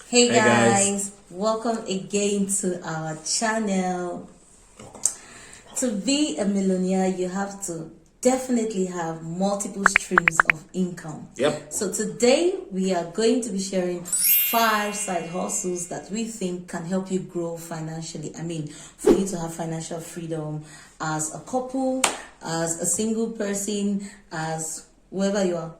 Hey Hey guys, welcome again to our channel. To be a millionaire, you have to definitely have multiple streams of income. Yep. So today we are going to be sharing 5 side hustles that we think can help you grow financially. I mean, for you to have financial freedom as a couple, as a single person, as whoever you are.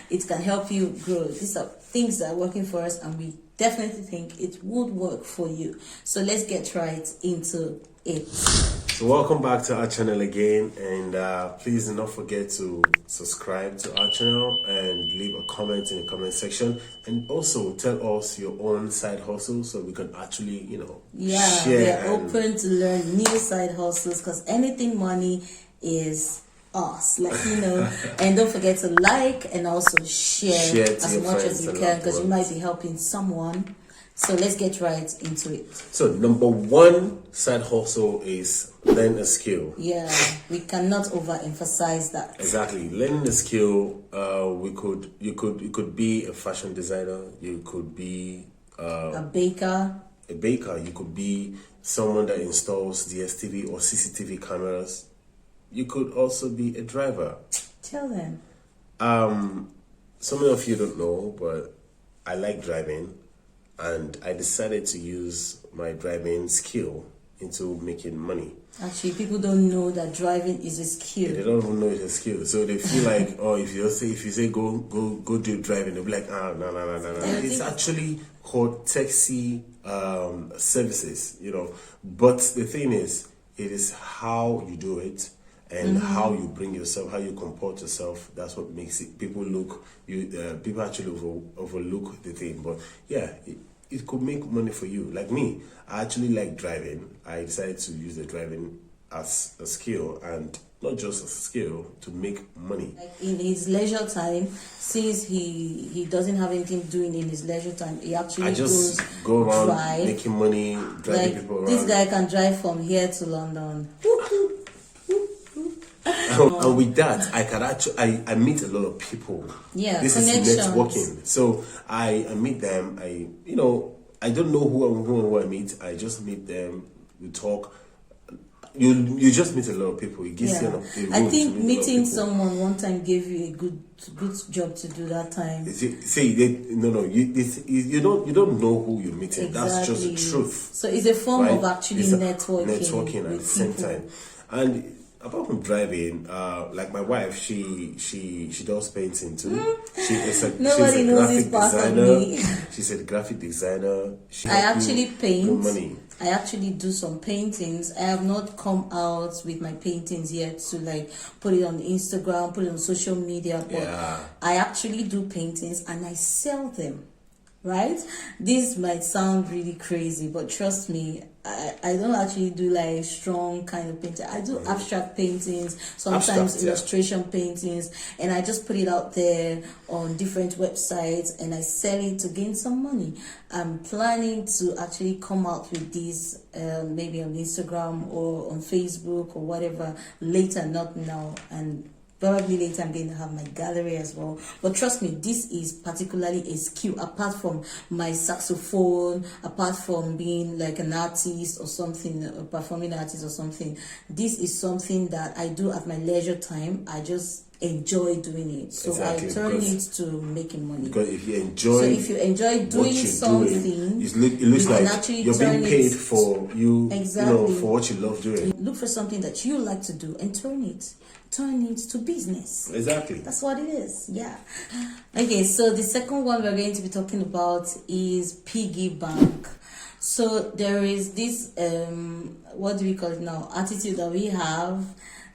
It can help you grow. These are things that are working for us, and we definitely think it would work for you. So let's get right into it. So welcome back to our channel again, and please do not forget to subscribe to our channel and leave a comment in the comment section, and also tell us your own side hustle so we can actually We're open to learn new side hustles, because anything money is us, and don't forget to like and also share as much as you can, because you might be helping someone. So let's get right into it. So number 1 side hustle is learn a skill. Yeah, we cannot overemphasize that. Exactly. Learning a skill, you could be a fashion designer, you could be a baker, you could be someone that installs DSTV or CCTV cameras. You could also be a driver. Tell them. Some of you don't know, but I like driving, and I decided to use my driving skill into making money. Actually, people don't know that driving is a skill. Yeah, they don't even know it's a skill, so they feel like, oh, if you say go do driving, they'll be like, no. It's actually called taxi services, But the thing is, it is how you do it. And how you bring yourself, how you comport yourself, that's what makes it. People actually overlook the thing. But yeah, it could make money for you. Like me, I actually like driving. I decided to use the driving as a skill, and not just a skill, to make money. Like in his leisure time, since he doesn't have anything doing in his leisure time, he actually go around making money, driving people around. This guy can drive from here to London. And with that, I meet a lot of people. Yeah, this is networking. So I meet them. I don't know who I meet. I just meet them. We talk. You just meet a lot of people. It gives you I think meeting someone one time gave you a good job to do that time. You don't know who you're meeting. Exactly. That's just the truth. So it's a form of actually networking at the same time. And apart from driving, like my wife, she does painting too. Nobody knows this part of me. She's a graphic designer. I actually paint. I actually do some paintings. I have not come out with my paintings yet to put it on Instagram, put it on social media, but I actually do paintings and I sell them. Right? This might sound really crazy, but trust me, I don't actually do strong kind of painting. I do abstract paintings, sometimes illustration paintings, and I just put it out there on different websites and I sell it to gain some money. I'm planning to actually come out with these maybe on Instagram or on Facebook or whatever later, not now, and probably later I'm going to have my gallery as well. But trust me, this is particularly a skill. Apart from my saxophone, apart from being like an artist or something, a performing artist or something, this is something that I do at my leisure time. I just enjoy doing it. So I turn it to making money. Because if you enjoy doing something, it looks like you're being paid for for what you love doing. Look for something that you like to do and turn it to business. Exactly. That's what it is. Yeah. Okay, so the second one we're going to be talking about is piggy bank. So there is this what do we call it now, attitude that we have.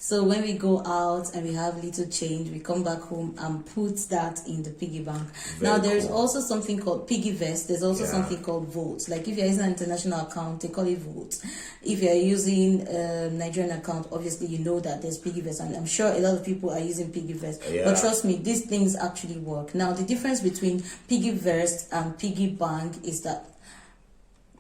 So when we go out and we have little change, we come back home and put that in the piggy bank. Now there's also something called piggy vest. There's also something called vote. Like if you're using an international account, they call it vote. If you're using a Nigerian account, obviously you know that there's piggy vest, and I'm sure a lot of people are using piggy vest. But trust me, these things actually work. Now the difference between piggy vest and piggy bank is that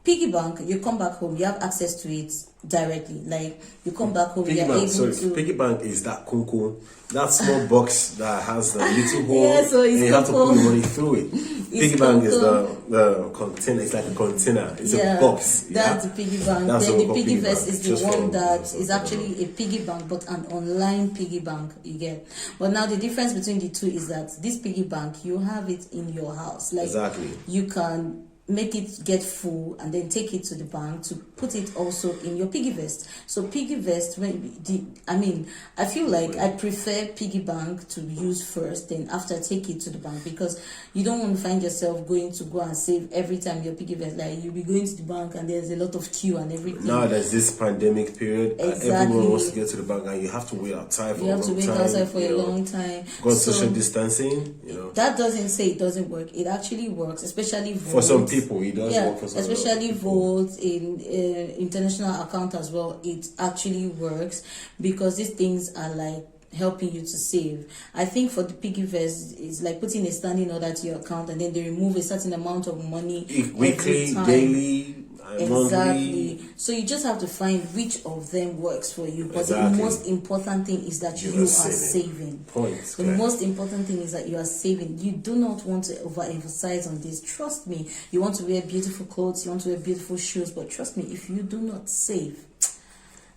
piggy bank, you come back home, you have access to it directly. Like you come back home, piggy you're bank, able sorry, to. piggy bank is that kunku, that small box that has the little hole, Yeah, so it's and you have to put the money through it. Piggy bank is the container. It's like a container. It's a box. That's the piggy bank. That's then the what piggy piggy vest bank, is the just one for- that so- is actually a piggy bank, but an online piggy bank. You get. But now the difference between the two is that this piggy bank, you have it in your house. Like Exactly. you can make it get full and then take it to the bank to put it also in your piggy vest. So piggy vest, I feel like I prefer piggy bank to use first, then after take it to the bank, because you don't want to find yourself going to go and save every time your piggy vest. Like you'll be going to the bank and there's a lot of queue and everything. Now there's this pandemic period. Exactly. Everyone wants to get to the bank, and you have to wait outside for a long time. You have to wait outside for a long time. Because social distancing, That doesn't say it doesn't work. It actually works, especially for some people. It does work for some especially people. Volt in international account as well. It actually works because these things are like helping you to save. I think for the piggy vest, it's like putting a standing order to your account and then they remove a certain amount of money weekly, every time. daily. Exactly. Monthly. So you just have to find which of them works for you. But Exactly. the most important thing is that you are saving. Points. The most important thing is that you are saving. You do not want to overemphasize on this. Trust me. You want to wear beautiful clothes, you want to wear beautiful shoes, but trust me, if you do not save,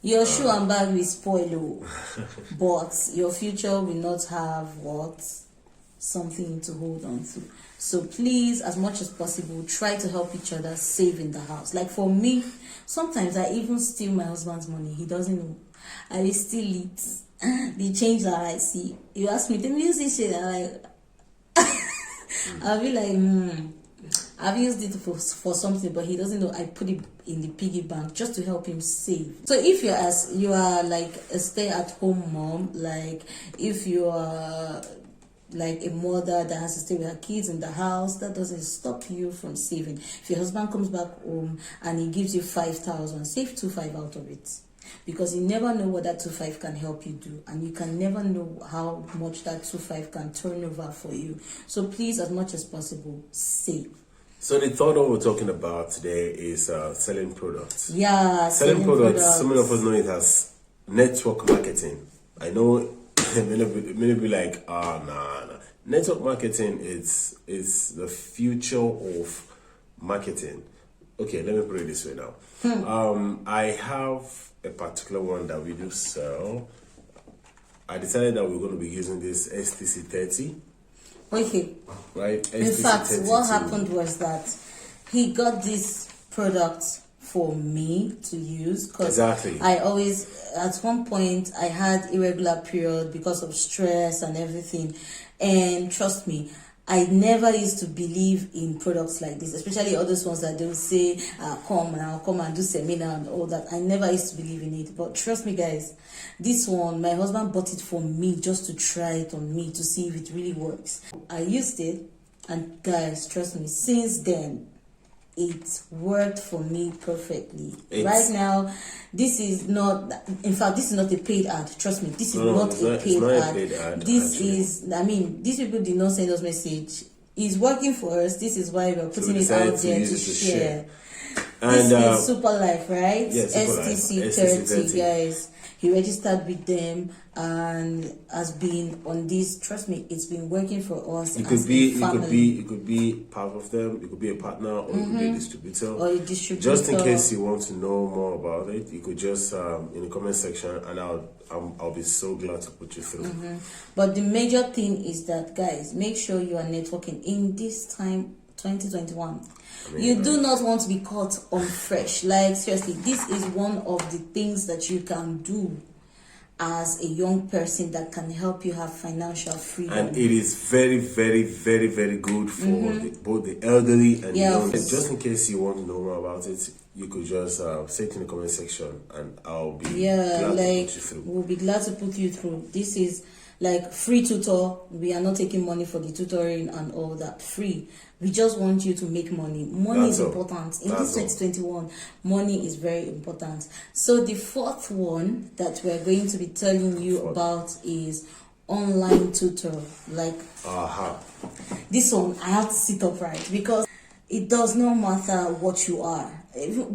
your shoe and bag will spoil, but your future will not have what? Something to hold on to. So please, as much as possible, try to help each other save in the house. Like for me, sometimes I even steal my husband's money. He doesn't know. I will steal it. The change that I see. You ask me, the music shit, I'm like, I'll be like, I've used it for something, but he doesn't know. I put it in the piggy bank just to help him save. So if you are like a stay-at-home mom, like if you are like a mother that has to stay with her kids in the house, that doesn't stop you from saving. If your husband comes back home and he gives you 5,000, save 2,500 out of it, because you never know what that 2,500 can help you do, and you can never know how much that 2,500 can turn over for you. So please, as much as possible, save. So the third one we're talking about today is selling products. Yeah, selling products. Some of us know it as network marketing. I know many be like, nah. Network marketing is the future of marketing. Okay, let me put it this way now. I have a particular one that we do sell. I decided that we're going to be using this STC 30. Okay. Right? In fact, what happened was that he got this product for me to use, because exactly. I always, at one point, I had irregular period because of stress and everything, and trust me, I never used to believe in products like this, especially all those ones that they'll say, I'll come and do seminar and all that. I never used to believe in it, but trust me guys, this one, my husband bought it for me just to try it on me to see if it really works. I used it, and guys, trust me, since then, it worked for me perfectly. Right now, this is not, in fact, this is not a paid ad. Trust me, this is not a paid ad. This actually is, these people did not send us message. It's working for us. This is why we're putting it out there to share. And this is Super Life, right? Yes, STC 30, guys. He registered with them and has been on this. Trust me, it's been working for us. It could be part of them. It could be a partner, or it could be a distributor. Or a distributor. Just in case you want to know more about it, you could just in the comment section, and I'll be so glad to put you through. But the major thing is that, guys, make sure you are networking in this time, 2021. You do not want to be caught on fresh. Like, seriously, this is one of the things that you can do as a young person that can help you have financial freedom. And it is very, very, very, very good for both the elderly and the young. Just in case you want to know more about it, you could just say it in the comment section, and I'll be glad to put you through. We'll be glad to put you through. This is like free tutor. We are not taking money for the tutoring and all that. Free. We just want you to make money. Money is important. In this 2021, money is very important. So the fourth one that we're going to be telling you about is online tutor. Like, this one, I have to sit upright because it does not matter what you are.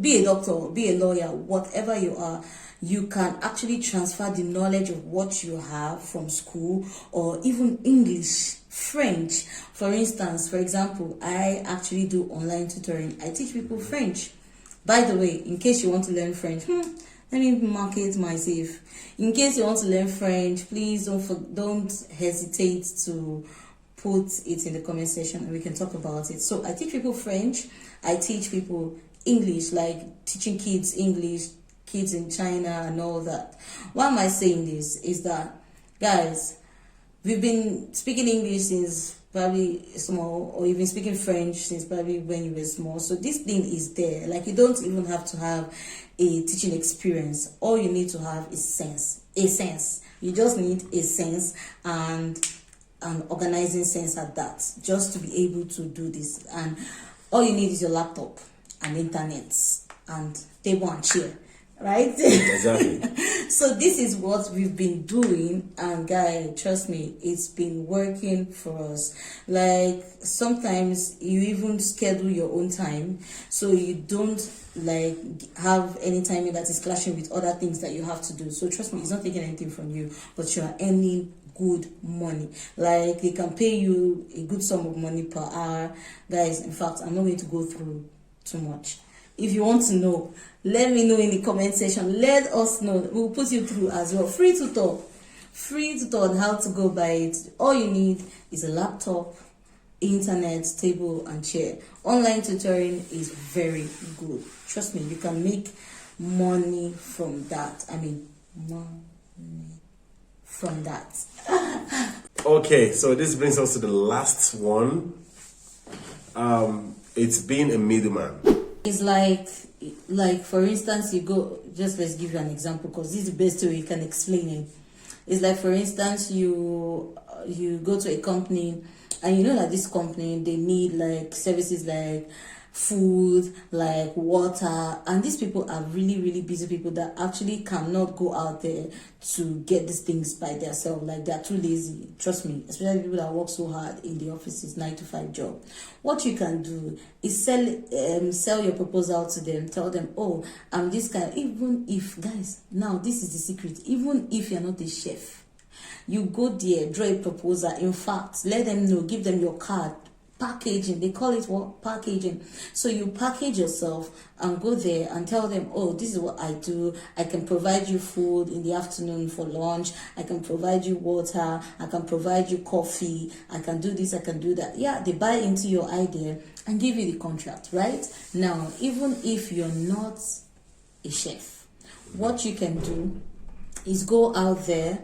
Be a doctor, be a lawyer, whatever you are, you can actually transfer the knowledge of what you have from school, or even English, French. For instance, for example, I actually do online tutoring. I teach people French. By the way, in case you want to learn French, let me market myself. In case you want to learn French, please don't hesitate to put it in the comment section and we can talk about it. So I teach people French. I teach people English, like teaching kids English, kids in China and all that. Why am I saying this? Is that, guys, we've been speaking English since probably small, or even speaking French since probably when you were small. So this thing is there. Like, you don't even have to have a teaching experience. All you need to have is sense. A sense. You just need a sense, and an organizing sense at that, just to be able to do this. And all you need is your laptop and internet and table and chair, right? Exactly. So this is what we've been doing, and guys, trust me, it's been working for us. Like, sometimes you even schedule your own time, so you don't like have any timing that is clashing with other things that you have to do. So trust me, it's not taking anything from you, but you are earning good money. Like, they can pay you a good sum of money per hour. Guys, in fact, I'm not going to go through too much. If you want to know, let me know in the comment section. Let us know. We'll put you through as well. Free to talk on how to go by it. All you need is a laptop, internet, table and chair. Online tutoring is very good. Trust me, you can make money from that. I mean, money from that. Okay, so this brings us to the last one. It's being a middleman. It's like for instance, you go, just let's give you an example, because this is the best way you can explain it. It's like, for instance, you go to a company, and you know that this company, they need like services like food, like water, and these people are really, really busy people that actually cannot go out there to get these things by themselves. Like, they're too lazy. Trust me, especially people that work so hard in the offices, 9-to-5 job. What you can do is sell your proposal to them. Tell them, oh, I'm this guy. Even if, guys, now this is the secret, even if you're not a chef, you go there, draw a proposal. In fact, let them know, give them your card. Packaging, they call it what? Packaging. So you package yourself and go there and tell them, oh, this is what I do. I can provide you food in the afternoon for lunch. I can provide you water. I can provide you coffee. I can do this. I can do that. Yeah, they buy into your idea and give you the contract, right? Now, even if you're not a chef, what you can do is go out there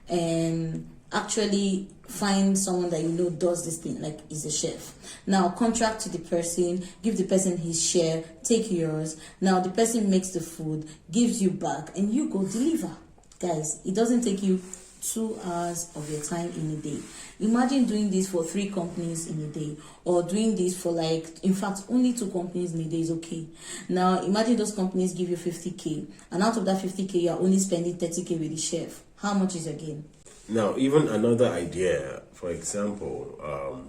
and actually find someone that you know does this thing, like is a chef. Now, contract to the person, give the person his share, take yours. Now the person makes the food, gives you back, and you go deliver. Guys, it doesn't take you 2 hours of your time in a day. Imagine doing this for 3 companies in a day, or doing this for, like, in fact, only 2 companies in a day is okay. Now imagine those companies give you 50k, and out of that 50k you are only spending 30k with the chef. How much is your gain? Now, even another idea, for example,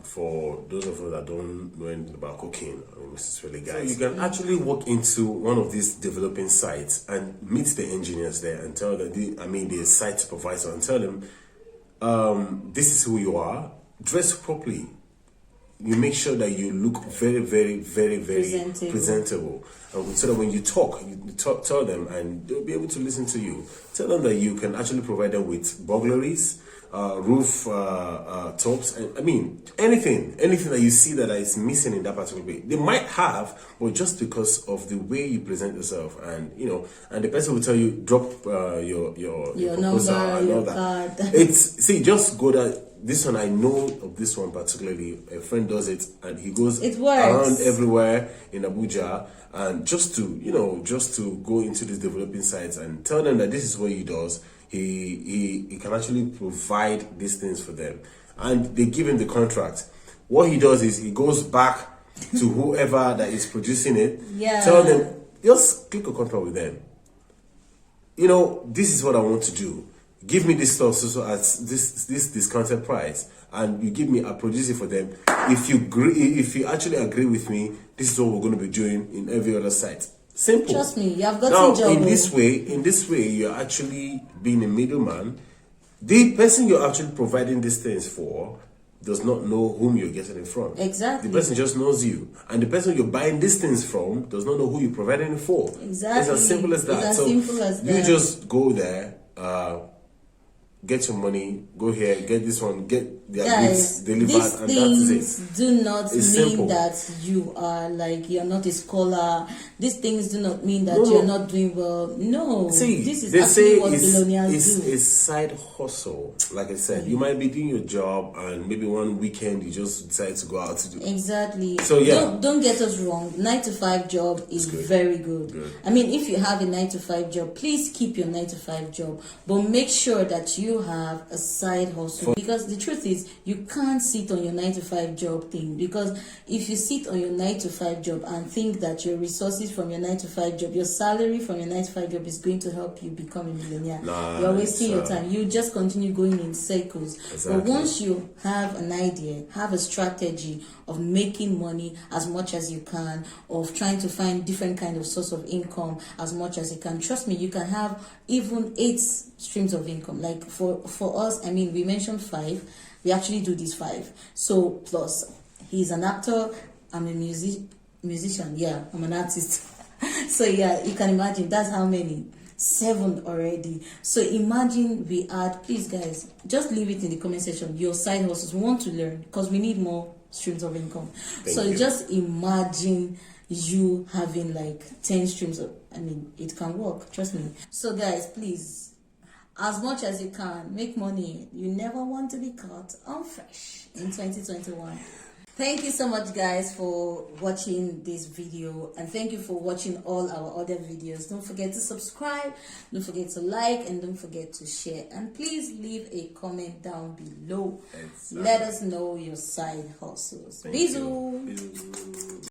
for those of us that don't know anything about cooking, especially guys, so you can actually walk into one of these developing sites and meet the engineers there and tell them, the site supervisor, and tell them, this is who you are, dress properly. You make sure that you look very, very, very, very presentable. So that when you talk, tell them, and they'll be able to listen to you. Tell them that you can actually provide them with burglaries, roof tops, and anything that you see that is missing in that particular way. They might have, but just because of the way you present yourself, and and the person will tell you, drop your proposal number, and all your that. card. Just go there. This one, I know of this one particularly. A friend does it, and he goes around everywhere in Abuja, and just to go into these developing sites and tell them that this is what he does. He can actually provide these things for them, and they give him the contract. What he does is he goes back to whoever that is producing it. Yeah. Tell them, just click a contract with them. This is what I want to do. Give me this stuff so at this discounted price, and you give me, I produce it for them. If you actually agree with me, this is what we're going to be doing in every other site. Simple. Trust me, you have gotten now, job. In this way, you're actually being a middleman. The person you're actually providing these things for does not know whom you're getting it from. Exactly. The person just knows you. And the person you're buying these things from does not know who you're providing it for. Exactly. It's as simple as that. It's as simple as that. You just go there, get your money, go here, get this one, get their goods delivered, and that is it. Do not it's mean simple. that you are like, you're not a scholar. These things do not mean that you're not doing well. No. See, this is they say what billionaires do. it's side hustle. Like I said, you might be doing your job and maybe one weekend you just decide to go out to do. Exactly. So yeah. Don't get us wrong. 9-to-5 job is very good. I mean, if you have a 9-to-5 job, please keep your 9-to-5 job. But make sure that you have a side hustle. Because the truth is, you can't sit on your 9-to-5 job thing. Because if you sit on your 9-to-5 job and think that your resources from your 9-to-5 job, your salary from your 9-to-5 job is going to help you become a millionaire, you're wasting your time. You just continue going in circles. Exactly. But once you have an idea, have a strategy of making money as much as you can, of trying to find different kind of source of income as much as you can, trust me, you can have even 8 streams of income. Like for us, I mean, we mentioned 5. We actually do these 5. So plus, he's an actor. I'm a musician. Yeah, I'm an artist. So yeah, you can imagine that's how many. 7 already. So imagine we add, please guys, just leave it in the comment section, your side hustles. We want to learn because we need more streams of income. Just imagine you having like 10 streams of, I mean, it can work, trust me. So guys, please, as much as you can, make money. You never want to be caught unfresh in 2021. Thank you so much guys for watching this video, and thank you for watching all our other videos. Don't forget to subscribe, don't forget to like, and don't forget to share, and please leave a comment down below. Let us know your side hustles. Bisous.